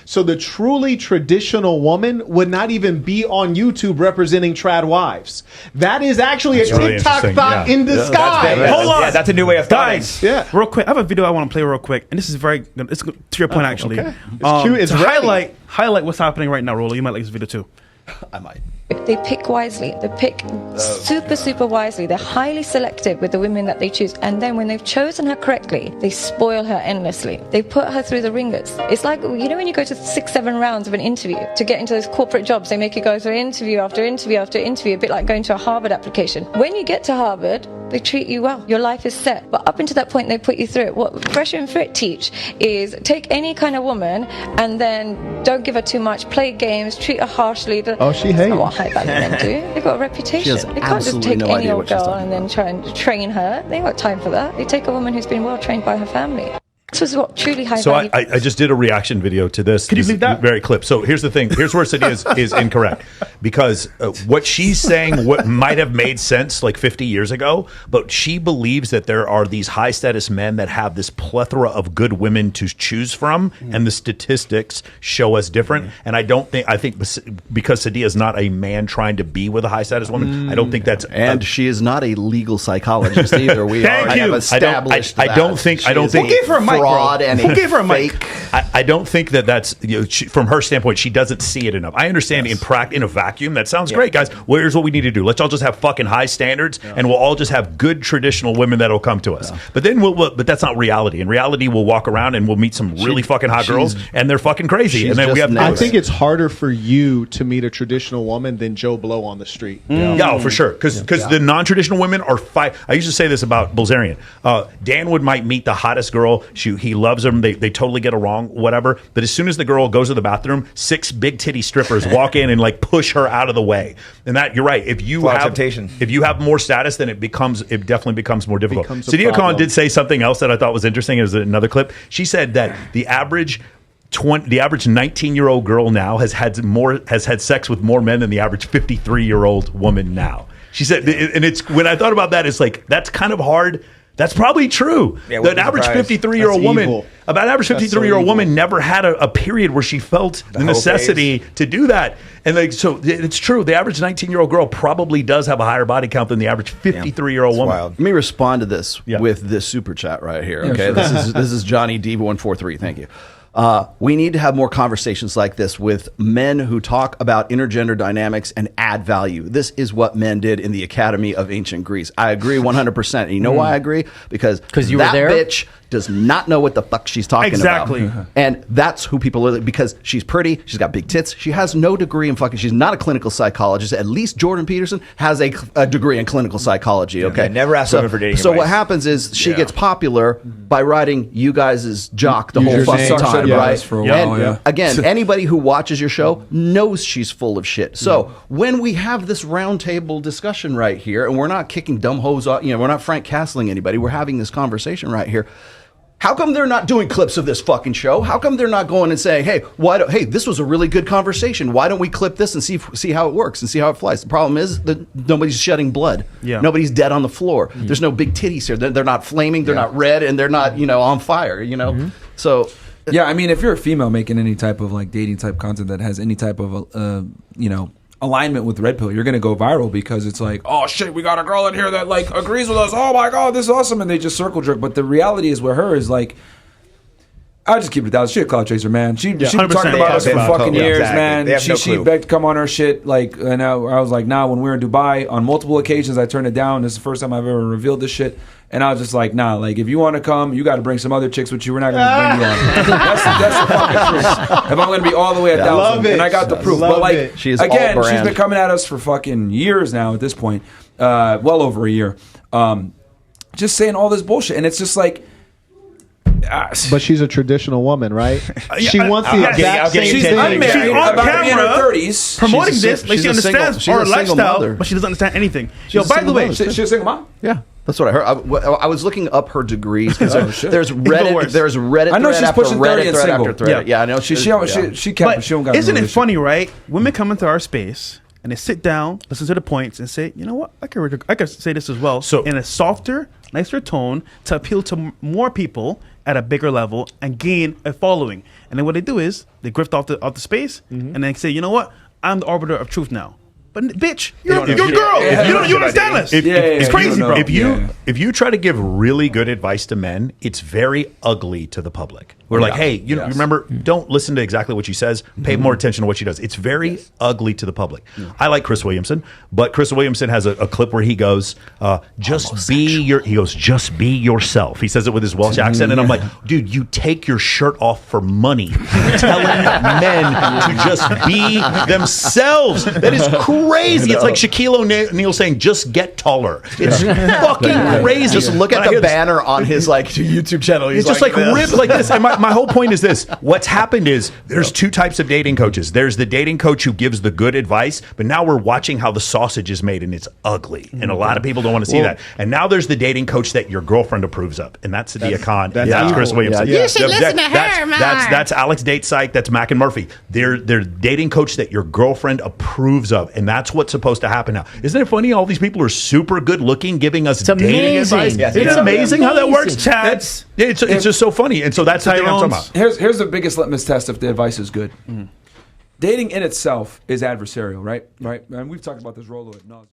So the truly traditional woman would not even be on YouTube representing trad wives. That is actually a TikTok thought in disguise. Hold on. Yeah, that's a new way of thought. Yeah. Real quick, I have a video I want to play real quick. And this is it's to your point, actually. Okay. It's cute. It's to highlight what's happening right now, Rolo. You might like this video too. I might. They pick wisely. They pick super wisely. They're highly selective with the women that they choose. And then when they've chosen her correctly, they spoil her endlessly. They put her through the ringers. It's like, you know, when you go to 6-7 rounds of an interview to get into those corporate jobs, they make you go through interview after interview after interview, a bit like going to a Harvard application. When you get to Harvard, they treat you well. Your life is set. But up until that point, they put you through it. What Fresh and Fit teach is take any kind of woman and then don't give her too much, play games, treat her harshly. Oh, she hates. What high-value men do. They've got a reputation. They can't just take any old girl and then try and train her. They ain't got time for that. They take a woman who's been well trained by her family. This was what truly high value. So I just did a reaction video to this. Could you believe that? Very clip. So here's the thing. Here's where SADIA is incorrect. Because what she's saying what might have made sense like 50 years ago, but she believes that there are these high status men that have this plethora of good women to choose from, and the statistics show us different. And I think because SADIA is not a man trying to be with a high status woman, I don't think that's... And she is not a legal psychologist either. We have established that. I don't think... Who gave her a mic, fraud and who gave her a mic? I don't think that's from her standpoint. She doesn't see it enough. I understand in a vacuum that sounds great, guys. Well, here's what we need to do. Let's all just have fucking high standards, and we'll all just have good traditional women that'll come to us. But then but that's not reality. In reality, we'll walk around and we'll meet some really fucking hot girls, and they're fucking crazy. And then we have. I think it's harder for you to meet a traditional woman than Joe Blow on the street. Yeah, for sure. Because the non-traditional women are I used to say this about Bilzerian. Danwood might meet the hottest girl. He loves them. They totally get along, whatever. But as soon as the girl goes to the bathroom, 6 big titty strippers walk in and like push her out of the way. And that you're right. If you have more status, then it definitely becomes more difficult. SADIA Khan did say something else that I thought was interesting. It was another clip. She said that the average 19-year-old girl now has had sex with more men than the average 53-year-old woman now. She said, and it's when I thought about that, it's like that's kind of hard. That's probably true. Yeah, an average 53-year-old woman, woman never had a period where she felt the necessity to do that. And so it's true. The average 19-year-old girl probably does have a higher body count than the average 53-year-old woman. Wild. Let me respond to this with this super chat right here. Okay, this is Johnny D143. Thank you. We need to have more conversations like this with men who talk about intergender dynamics and add value. This is what men did in the Academy of Ancient Greece. I agree 100%. And you know why I agree? Because you were there? Bitch does not know what the fuck she's talking about. And that's who people are, because she's pretty, she's got big tits, she has no degree in fucking, she's not a clinical psychologist. At least Jordan Peterson has a degree in clinical psychology, okay? Never asked women for dating So advice. what happens is she gets popular by riding you guys' jock the whole fucking time, right? For a while, and again, anybody who watches your show knows she's full of shit. So when we have this roundtable discussion right here, and we're not kicking dumb hoes off, we're not Frank Castling anybody, we're having this conversation right here. How come they're not doing clips of this fucking show? How come they're not going and saying, hey, this was a really good conversation. Why don't we clip this and see how it works and see how it flies? The problem is that nobody's shedding blood. Yeah. Nobody's dead on the floor. There's no big titties here. They're not flaming. They're not red, and they're not on fire. So. Yeah, I mean, if you're a female making any type of like dating type content that has any type of alignment with Red Pill, you're gonna go viral because it's like, oh shit, we got a girl in here that like agrees with us. Oh my god, this is awesome, and they just circle jerk. But the reality is, with her is like, I'll just keep it down. She's a cloud chaser, man. She's been talking about us for fucking years, man. She begged to come on her shit. Like, and I was like, nah. When we were in Dubai, on multiple occasions, I turned it down. This is the first time I've ever revealed this shit. And I was just like, nah, like, if you want to come, you got to bring some other chicks with you. We're not going to bring you on. That's the fucking truth. If I'm going to be all the way 1,000, and I got the proof. But, like, again, she's been coming at us for fucking years now at this point. Well over a year. Just saying all this bullshit. And it's just like... But she's a traditional woman, right? She wants the exact same thing. She's on camera 30s, promoting this. Like, she understands our lifestyle, but she doesn't understand anything. By the way, she's a single mom? Yeah. That's what I heard. I was looking up her degrees because there's Reddit. There's Reddit. I know she's pushing 30 and single. After thread. Yeah, I know. She kept. But she don't got. Isn't it funny, right? Women come into our space and they sit down, listen to the points, and say, you know what? I could say this as well. So in a softer, nicer tone to appeal to more people. at a bigger level and gain a following. And then what they do is they grift off the space and then say, you know what? I'm the arbiter of truth now. But bitch, you're a girl. You understand this? It's crazy, bro. Yeah. If you try to give really good advice to men, it's very ugly to the public. We're like, hey, you remember, don't listen to exactly what she says. Pay more attention to what she does. It's very ugly to the public. I like Chris Williamson, but Chris Williamson has a clip where he goes, just be yourself. He says it with his Welsh accent, and I'm like, dude, you take your shirt off for money, telling men to just be themselves. That is crazy. It's like Shaquille O'Neal saying, just get taller. It's fucking crazy. Just look at the banner on his YouTube channel. He's it's just like ripped like this. And my whole point is this. What's happened is there's two types of dating coaches. There's the dating coach who gives the good advice, but now we're watching how the sausage is made and it's ugly. And a lot of people don't want to see that. And now there's the dating coach that your girlfriend approves of. And that's SADIA Khan. That's Chris Williamson. You should listen to her, man. That's Alex Datesite. That's Mac and Murphy. They're dating coach that your girlfriend approves of. And that's what's supposed to happen now. Isn't it funny? All these people are super good looking, giving us dating advice. It's amazing how that works. It's just so funny. And so that's how I'm talking about. Here's the biggest litmus test if the advice is good. Dating in itself is adversarial, right? And we've talked about this role.